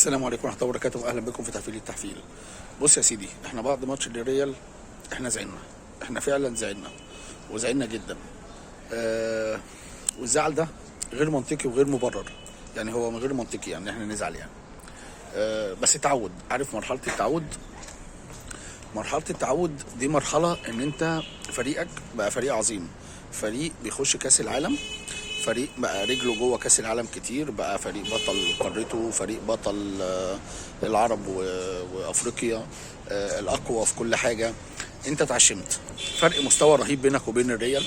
السلام عليكم ورحمه الله وبركاته، اهلا بكم في تحفيل التحفيل. بص يا سيدي، احنا بعد ماتش الريال احنا زعلنا، احنا فعلا زعلنا وزعلنا جدا. والزعل ده غير منطقي وغير مبرر، يعني هو غير منطقي يعني احنا نزعل يعني. بس تعود، عارف مرحله التعود؟ مرحله التعود دي مرحله ان انت فريقك بقى فريق عظيم، فريق بيخش كاس العالم، فريق بقى رجله جوه كاس العالم كتير، بقى فريق بطل قارته، فريق بطل العرب وافريقيا، الاقوى في كل حاجه. انت اتعشمت، فرق مستوى رهيب بينك وبين الريال،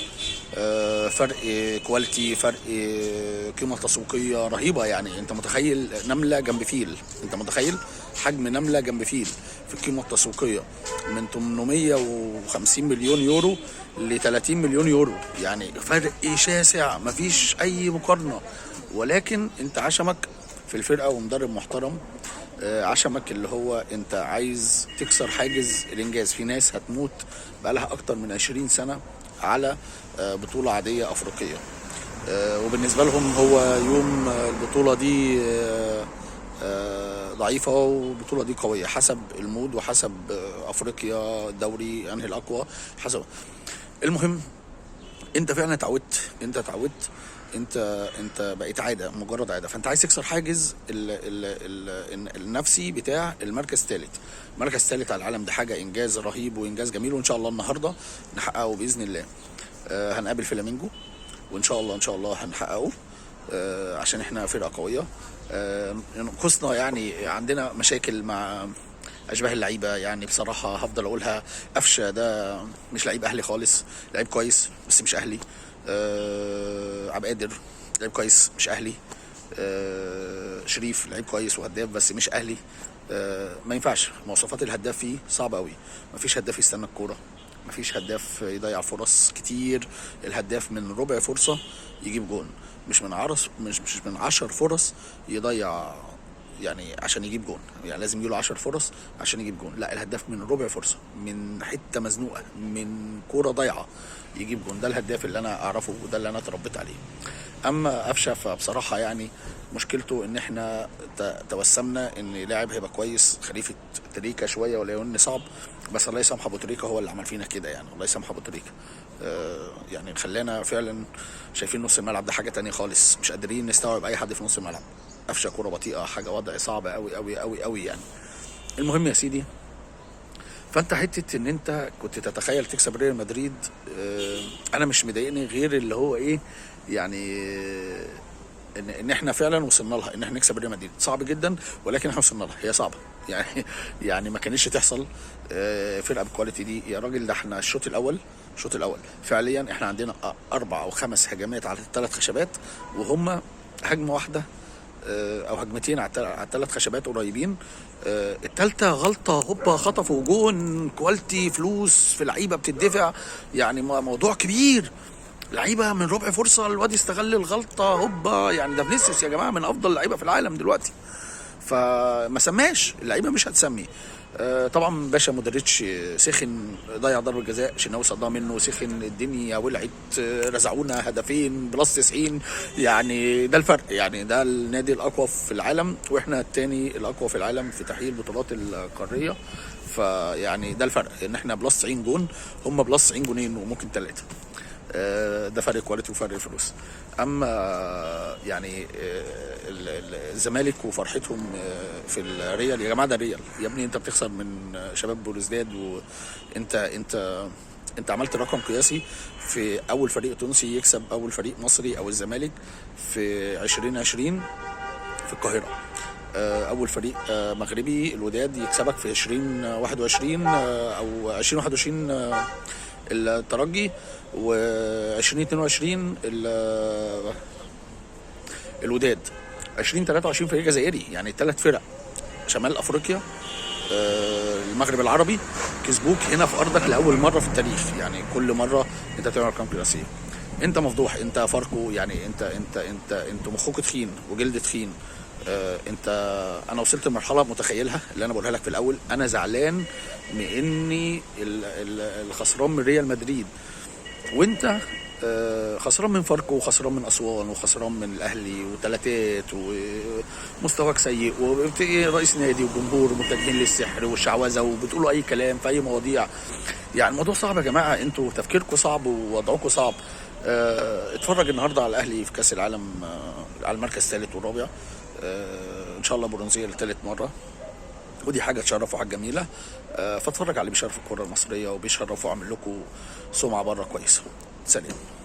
فرق كواليتي، فرق قيمه تسويقيه رهيبه. يعني انت متخيل نمله جنب فيل؟ انت متخيل حجم نمله جنب فيل في القيمه التسويقيه؟ من 850 مليون يورو ل 30 مليون يورو، يعني فرق شاسع مفيش اي مقارنه. ولكن انت عشمك في الفرقه ومدرب محترم، عشمك اللي هو انت عايز تكسر حاجز الانجاز. في ناس هتموت بقالها اكتر من 20 سنه على بطوله عاديه افريقيه، وبالنسبه لهم هو يوم البطوله دي ضعيفه والبطوله دي قويه، حسب المود وحسب افريقيا الدوري انهي الاقوى حسب. المهم انت فعلا اتعودت، انت بقيت عاده، مجرد عاده. فانت عايز تكسر حاجز النفسي بتاع المركز الثالث. المركز الثالث على العالم ده حاجه انجاز رهيب وانجاز جميل، وان شاء الله النهارده نحققه باذن الله. هنقابل فلامينجو وان شاء الله هنحققه، عشان احنا فرقه قويه. نقصنا يعني عندنا مشاكل مع اشباه اللعيبه، يعني بصراحه هفضل اقولها. قفشه ده مش لعيب اهلي خالص، لعيب كويس بس مش اهلي. عبد القادر لعيب كويس مش اهلي. شريف لعيب كويس وهداف بس مش اهلي. ما ينفعش، مواصفات الهداف فيه صعبه قوي. مفيش هداف يستنى الكوره، مفيش هداف يضيع فرص كتير. الهداف من ربع فرصه يجيب جون، مش من 10 فرص يضيع يعني عشان يجيب جون. يعني لازم يجيله 10 فرص عشان يجيب جون. لا، الهداف من ربع فرصه، من حته مزنوقه، من كوره ضايعه يجيب جون. ده الهداف اللي انا اعرفه وده اللي انا اتربيت عليه. اما قفشه فبصراحه يعني مشكلته ان احنا توسمنا ان لاعب هيبقى كويس، خليفه تريكا شويه، ولو ان صعب، بس الله يسامح ابو تريكا، هو اللي عمل فينا كده يعني. الله يسامح ابو تريكا، يعني خلانا فعلا شايفين نص الملعب ده حاجه تانية خالص، مش قادرين نستوعب اي حد في نص الملعب. قفشه كوره بطيئه، حاجه وضع صعب قوي قوي قوي قوي يعني. المهم يا سيدي، فانت حته ان انت كنت تتخيل تكسب ريال مدريد، انا مش مضايقني غير اللي هو ايه يعني، ان احنا فعلا وصلنا لها. ان احنا نكسب ريال مدريد صعب جدا، ولكن احنا وصلنا لها، هي صعبه يعني. يعني ما كانتش تحصل فرقه بالكواليتي دي يا راجل. ده احنا الشوط الاول فعليا احنا عندنا 4 أو 5 هجمات على 3 خشبات، وهم هجمه واحده او هجمتين على 3 خشبات قريبين. الثالثه غلطه هوبا خطفوا جون، كواليتي فلوس في لعيبه بتدفع، يعني موضوع كبير. لعيبه من ربع فرصه الواد يستغل الغلطه هوبا. يعني ده فينيسيوس يا جماعه من افضل اللعيبه في العالم دلوقتي، فما سماش اللعيبه، مش هتسمي. طبعا باشا مودريتش سخن، ضيع ضربه جزاء، شناوي صدها منه، سخن، الدنيا ولعت، رزعونا هدفين بلس 90. يعني ده الفرق، يعني ده النادي الاقوى في العالم واحنا الثاني الاقوى في العالم في تحقيق البطولات القاريه. فيعني ده الفرق، ان احنا بلس 90 جون، هم بلس 90 جونين وممكن 3. ده فرق كواليتي وفرق فلوس. اما يعني الزمالك وفرحتهم في الريال، يا جماعه ده ريال يا ابني، انت بتخسر من شباب بولوزداد، وانت عملت رقم قياسي في اول فريق تونسي يكسب اول فريق مصري او الزمالك في 2020 في القاهره. اول فريق مغربي الوداد يكسبك في 2021 او 2021 الترجي، و2022 الوداد، 2023 فريق جزائري. يعني 3 فرق شمال افريقيا، المغرب العربي، كسبوك هنا في ارضك لاول مره في التاريخ. يعني كل مره انت بتعمل ارقام قياسيه، انت مفضوح، انت فاركو يعني. انت مخك تخين وجلد تخين. انا وصلت لمرحله متخيلها اللي انا بقولها لك في الاول. انا زعلان من اني الخسران من ريال مدريد، وانت خسران من فاركو وخسران من اسوان وخسران من الاهلي وثلاثات ومستواك سيء، وبتيجي رئيس نادي وجمهور متجهين للسحر والشعوذه وبتقولوا اي كلام في اي مواضيع. يعني الموضوع صعب يا جماعه، انتوا تفكيركم صعب ووضعكم صعب. اتفرج النهارده على الاهلي في كاس العالم، على المركز الثالث والرابع، ان شاء الله برونزيه لثالث مره، ودي حاجه تشرف وحاجه جميله. فاتفرج على اللي بيشرف الكره المصريه وبيشرف وعامل لكم سمعه بره كويسه. سلام.